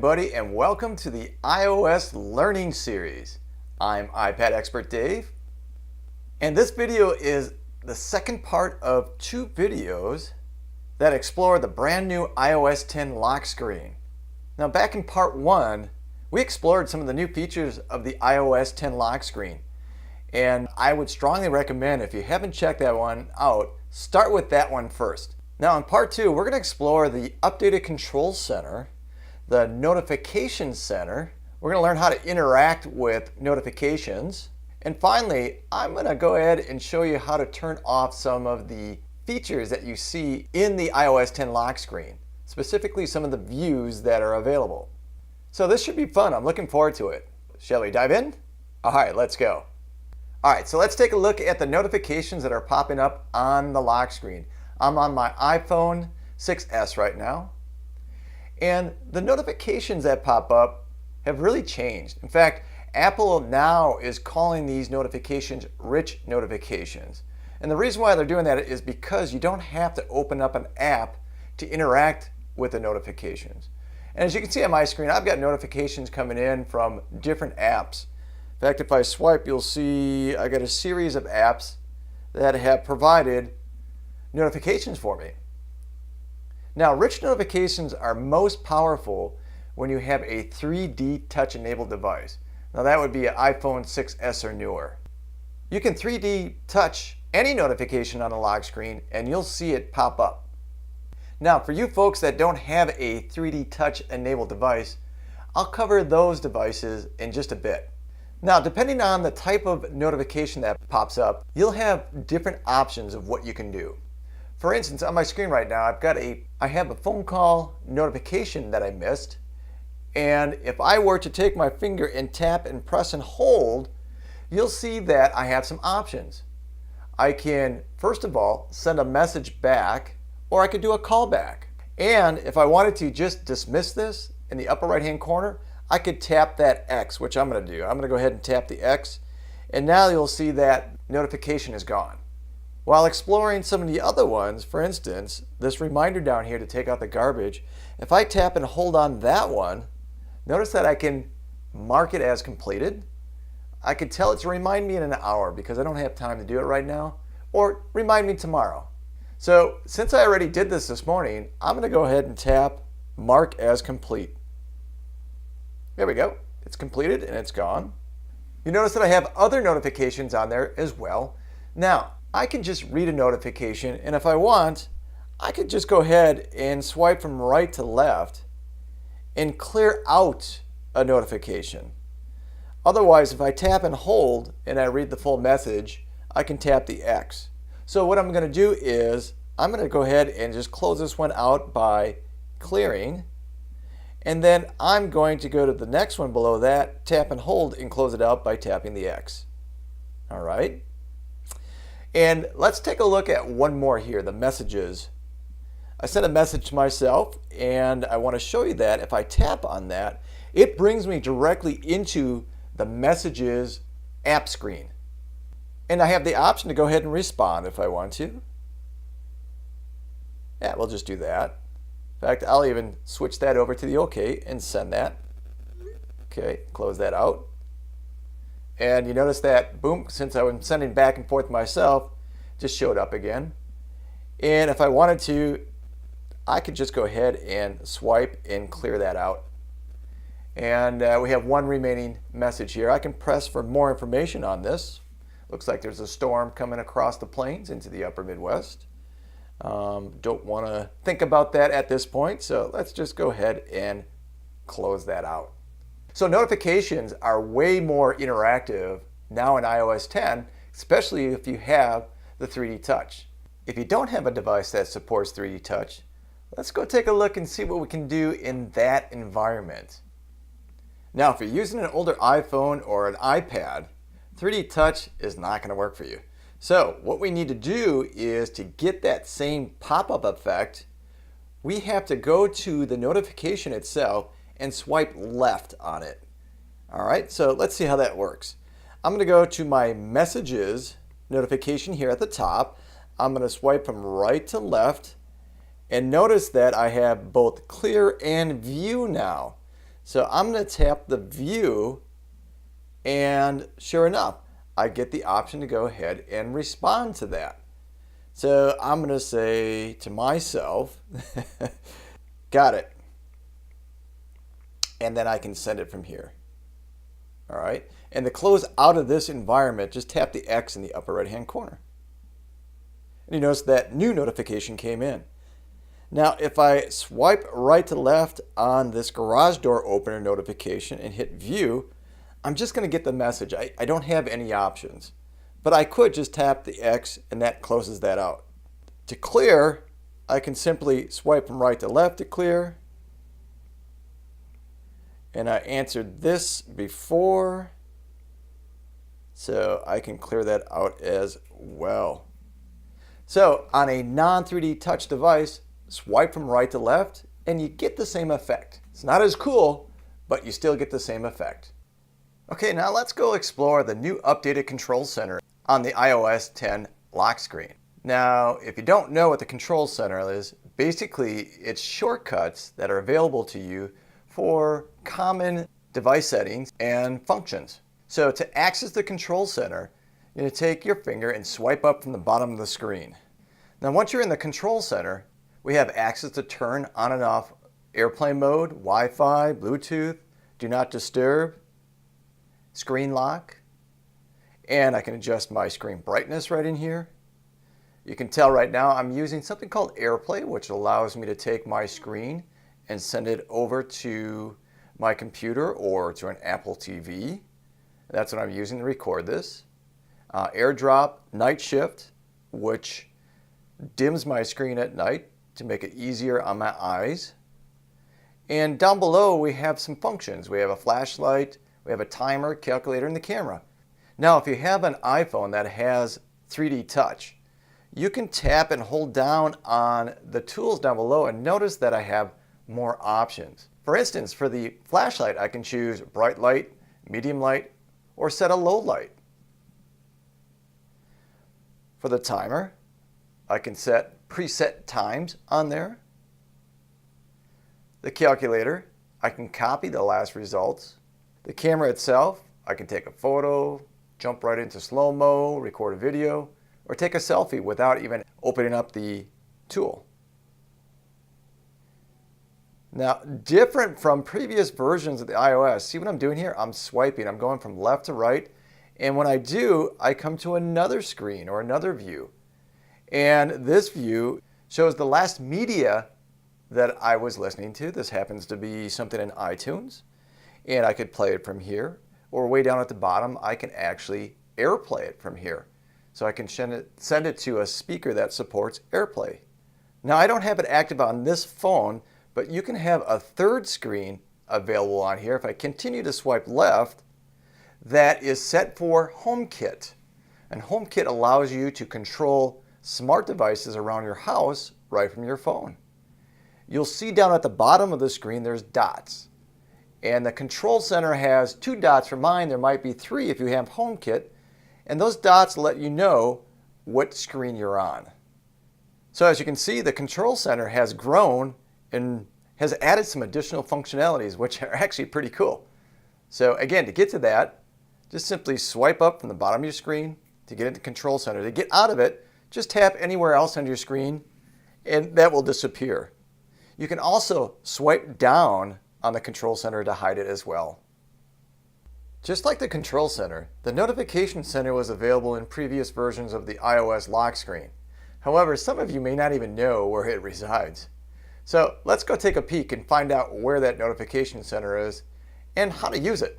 everybody, and welcome to the iOS Learning Series. I'm iPad Expert Dave, and this video is the second part of two videos that explore the brand new iOS 10 lock screen. Now, back in part one, we explored some of the new features of the iOS 10 lock screen, and I would strongly recommend, if you haven't checked that one out, start with that one first. Now, in part two, we're going to explore the updated control center, the notification center. We're going to learn how to interact with notifications. And finally, I'm going to go ahead and show you how to turn off some of the features that you see in the iOS 10 lock screen, specifically some of the views that are available. So this should be fun. I'm looking forward to it. Shall we dive in? All right, let's go. All right, so let's take a look at the notifications that are popping up on the lock screen. I'm on my iPhone 6s right now. And the notifications that pop up have really changed. In fact, Apple now is calling these notifications rich notifications. And the reason why they're doing that is because you don't have to open up an app to interact with the notifications. And as you can see on my screen, I've got notifications coming in from different apps. In fact, if I swipe, you'll see I got a series of apps that have provided notifications for me. Now, rich notifications are most powerful when you have a 3D touch enabled device. Now, that would be an iPhone 6s or newer. You can 3D touch any notification on a lock screen and you'll see it pop up. Now, for you folks that don't have a 3D touch enabled device, I'll cover those devices in just a bit. Now, depending on the type of notification that pops up, you'll have different options of what you can do. For instance, on my screen right now, I have a phone call notification that I missed. And if I were to take my finger and tap and press and hold, you'll see that I have some options. I can, first of all, send a message back, or I could do a call back. And if I wanted to just dismiss this in the upper right-hand corner, I could tap that X, which I'm going to do. I'm going to go ahead and tap the X, and now you'll see that notification is gone. While exploring some of the other ones, for instance, this reminder down here to take out the garbage, if I tap and hold on that one, notice that I can mark it as completed. I could tell it to remind me in an hour because I don't have time to do it right now, or remind me tomorrow. So since I already did this morning, I'm going to go ahead and tap mark as complete. There we go. It's completed and it's gone. You notice that I have other notifications on there as well. Now, I can just read a notification, and if I want, I could just go ahead and swipe from right to left and clear out a notification. Otherwise, if I tap and hold and I read the full message, I can tap the X. So what I'm going to do is I'm going to go ahead and just close this one out by clearing, and then I'm going to go to the next one below that, tap and hold, and close it out by tapping the X. All right. And let's take a look at one more here, the messages. I sent a message to myself, and I want to show you that if I tap on that, it brings me directly into the messages app screen. And I have the option to go ahead and respond if I want to. Yeah, we'll just do that. In fact, I'll even switch that over to the OK and send that. Okay, close that out. And you notice that, boom, since I was sending back and forth myself, just showed up again. And if I wanted to, I could just go ahead and swipe and clear that out. And we have one remaining message here. I can press for more information on this. Looks like there's a storm coming across the plains into the upper Midwest. Don't want to think about that at this point, so let's just go ahead and close that out. So notifications are way more interactive now in iOS 10, especially if you have the 3D touch. If you don't have a device that supports 3D touch, let's go take a look and see what we can do in that environment. Now, if you're using an older iPhone or an iPad, 3D touch is not going to work for you. So what we need to do is, to get that same pop-up effect, we have to go to the notification itself and swipe left on it. All right, so let's see how that works. I'm going to go to my messages notification here at the top. I'm going to swipe from right to left, and notice that I have both clear and view now. So I'm going to tap the view, and sure enough, I get the option to go ahead and respond to that. So I'm going to say to myself, got it. And then I can send it from here. All right. And to close out of this environment, just tap the X in the upper right-hand corner. And you notice that new notification came in. Now, if I swipe right to left on this garage door opener notification and hit view, I'm just going to get the message. I don't have any options, but I could just tap the X and that closes that out. To clear, I can simply swipe from right to left to clear. And I answered this before, so I can clear that out as well. So on a non-3D touch device, swipe from right to left and you get the same effect. It's not as cool, but you still get the same effect. Okay, now let's go explore the new updated control center on the iOS 10 lock screen. Now, if you don't know what the control center is, basically it's shortcuts that are available to you for common device settings and functions. So to access the control center, you're going to take your finger and swipe up from the bottom of the screen. Now once you're in the control center, we have access to turn on and off airplane mode, Wi-Fi, Bluetooth, do not disturb, screen lock, and I can adjust my screen brightness right in here. You can tell right now I'm using something called AirPlay, which allows me to take my screen and send it over to my computer or to an Apple TV. That's what I'm using to record this. AirDrop Night Shift, which dims my screen at night to make it easier on my eyes. And down below we have some functions. We have a flashlight, we have a timer, calculator, and the camera. Now if you have an iPhone that has 3D touch, you can tap and hold down on the tools down below and notice that I have more options. For instance, for the flashlight, I can choose bright light, medium light, or set a low light. For the timer, I can set preset times on there. The calculator, I can copy the last results. The camera itself, I can take a photo, jump right into slow-mo, record a video, or take a selfie without even opening up the tool. Now, different from previous versions of the iOS, see what I'm doing here? I'm swiping, I'm going from left to right, and when I do, I come to another screen or another view. And this view shows the last media that I was listening to. This happens to be something in iTunes, and I could play it from here, or way down at the bottom, I can actually AirPlay it from here. So I can send it to a speaker that supports AirPlay. Now, I don't have it active on this phone, but you can have a third screen available on here. If I continue to swipe left, that is set for HomeKit. And HomeKit allows you to control smart devices around your house right from your phone. You'll see down at the bottom of the screen there's dots. And the control center has 2 dots for mine. There might be 3 if you have HomeKit. And those dots let you know what screen you're on. So as you can see, the control center has grown and has added some additional functionalities, which are actually pretty cool. So again, to get to that, just simply swipe up from the bottom of your screen to get into control center. To get out of it, just tap anywhere else on your screen and that will disappear. You can also swipe down on the control center to hide it as well. Just like the control center, the notification center was available in previous versions of the iOS lock screen. However, some of you may not even know where it resides. So let's go take a peek and find out where that notification center is and how to use it.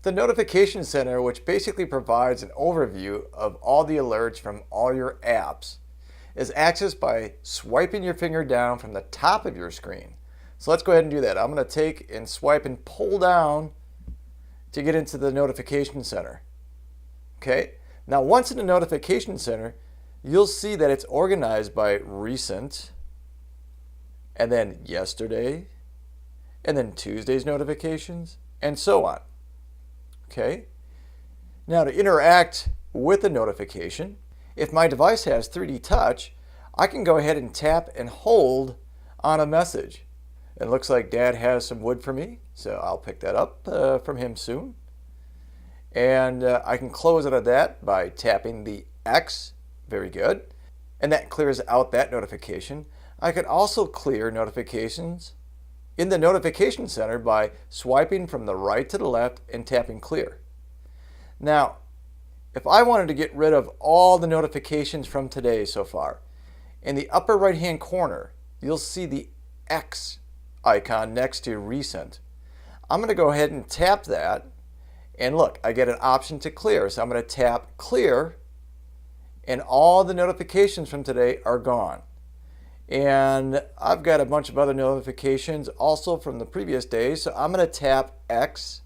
The notification center, which basically provides an overview of all the alerts from all your apps, is accessed by swiping your finger down from the top of your screen. So let's go ahead and do that. I'm going to take and swipe and pull down to get into the notification center. Okay, now once in the notification center, you'll see that it's organized by recent, and then yesterday, and then Tuesday's notifications, and so on. Okay, now to interact with the notification, if my device has 3D touch, I can go ahead and tap and hold on a message. It looks like Dad has some wood for me, so I'll pick that up from him soon. And I can close out of that by tapping the X. Very good. And that clears out that notification. I can also clear notifications in the notification center by swiping from the right to the left and tapping clear. Now, if I wanted to get rid of all the notifications from today so far, in the upper right hand corner, you'll see the X icon next to recent. I'm going to go ahead and tap that, and look, I get an option to clear. So I'm going to tap clear, and all the notifications from today are gone. And I've got a bunch of other notifications also from the previous days, so I'm going to tap X,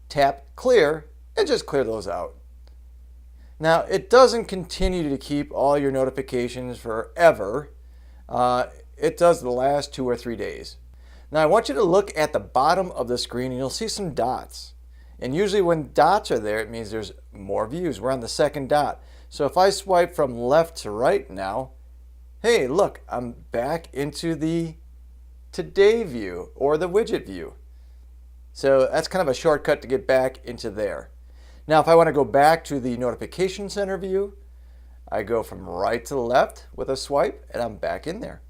tap clear, and just clear those out. Now, it doesn't continue to keep all your notifications forever. It does the last 2 or 3 days. Now, I want you to look at the bottom of the screen and you'll see some dots. And usually when dots are there, it means there's more views. We're on the second dot. So if I swipe from left to right now, hey, look, I'm back into the Today view or the widget view. So that's kind of a shortcut to get back into there. Now, if I want to go back to the notification center view, I go from right to left with a swipe and I'm back in there.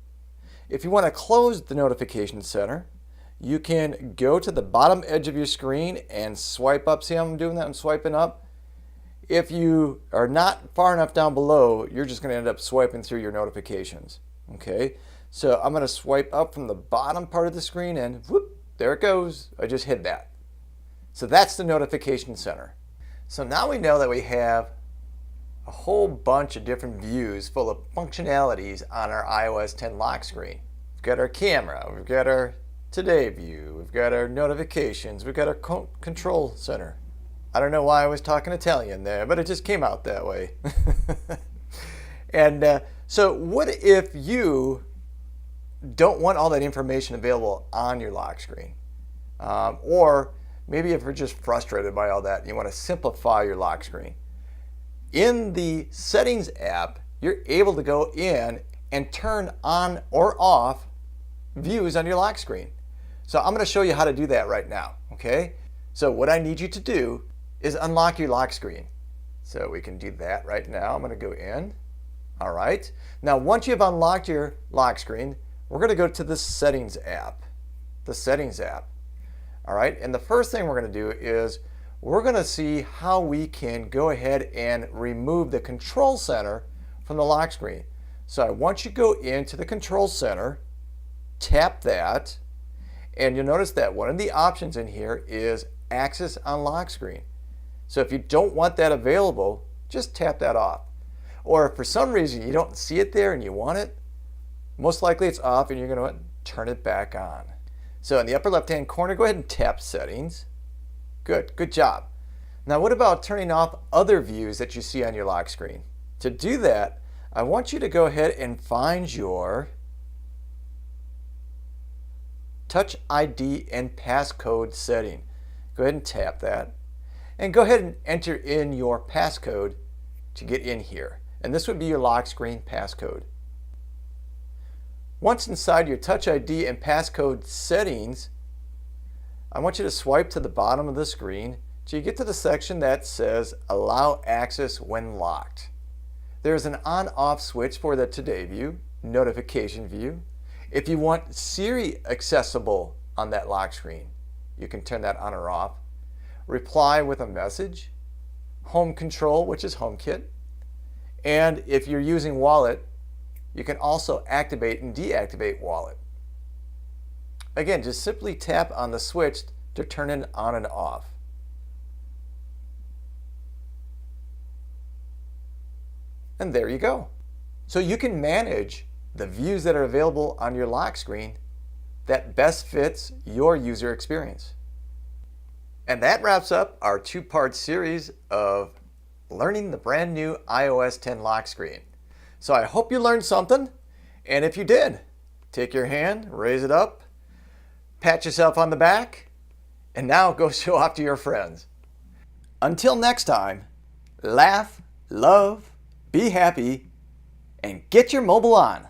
If you want to close the notification center, you can go to the bottom edge of your screen and swipe up. See how I'm doing that? I'm swiping up. If you are not far enough down below, you're just going to end up swiping through your notifications. Okay, so I'm going to swipe up from the bottom part of the screen and whoop, there it goes. I just hid that. So that's the notification center. So now we know that we have a whole bunch of different views full of functionalities on our iOS 10 lock screen. We've got our camera, we've got our Today view, we've got our notifications, we've got our control center. I don't know why I was talking Italian there, but it just came out that way. And so what if you don't want all that information available on your lock screen? Or maybe if you're just frustrated by all that and you want to simplify your lock screen. In the Settings app, you're able to go in and turn on or off views on your lock screen. So I'm going to show you how to do that right now, okay? So what I need you to do is unlock your lock screen. So we can do that right now. I'm going to go in. All right. Now, once you've unlocked your lock screen, we're going to go to the Settings app. The Settings app. All right. And the first thing we're going to do is we're going to see how we can go ahead and remove the control center from the lock screen. So I want you to go into the control center, tap that, and you'll notice that one of the options in here is Access on Lock Screen. So if you don't want that available, just tap that off. Or if for some reason you don't see it there and you want it, most likely it's off and you're going to turn it back on. So in the upper left hand corner, go ahead and tap Settings. Good job. Now what about turning off other views that you see on your lock screen? To do that, I want you to go ahead and find your Touch ID and passcode setting. Go ahead and tap that. And go ahead and enter in your passcode to get in here. And this would be your lock screen passcode. Once inside your Touch ID and passcode settings, I want you to swipe to the bottom of the screen till you get to the section that says Allow Access When Locked. There's an on-off switch for the Today view, notification view. If you want Siri accessible on that lock screen, you can turn that on or off. Reply with a message, home control, which is HomeKit, and if you're using Wallet, you can also activate and deactivate Wallet. Again, just simply tap on the switch to turn it on and off. And there you go. So you can manage the views that are available on your lock screen that best fits your user experience. And that wraps up our two-part series of learning the brand new iOS 10 lock screen. So I hope you learned something, and if you did, take your hand, raise it up, pat yourself on the back, and now go show off to your friends. Until next time, laugh, love, be happy, and get your mobile on.